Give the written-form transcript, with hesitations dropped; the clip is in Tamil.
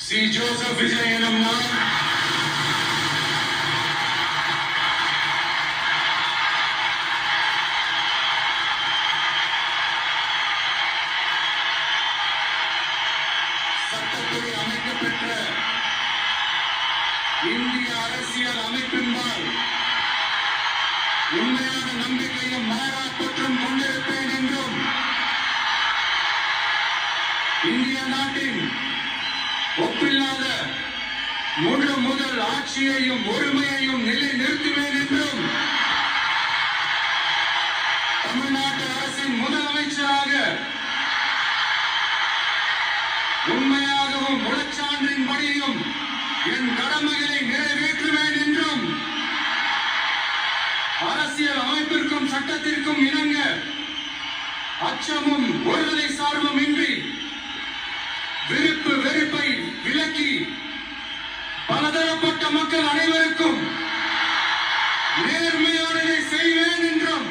சி. ஜோசப் விஜய் எனும் நான் சட்டத்துறை அமைக்க பெற்ற இந்திய அரசியல் அமைப்பின்பால் உண்மையான நம்பிக்கையும் மாறாப்பற்றும் கொண்டிருப்பேன் என்றும் இந்திய நாட்டின் ஒப்பில்லாத முழு முதல் ஆட்சியையும் ஒருமையையும் நிலை நிறுத்துவேன் என்றும் தமிழ்நாட்டு அரசின் முதலமைச்சராக உண்மையாகவும் முழச்சான்றின்படியும் என் கடமைகளை நிறைவேற்றுவேன் என்றும் அரசியல் அமைப்பிற்கும் சட்டத்திற்கும் இணங்க அச்சமும் ஒருதலை சார்பும் இன்றி விருப்பு வெறுப்பை விலக்கி பலதரப்பட்ட மக்கள் அனைவருக்கும் நேர்மையானதை செய்வேன் என்றும்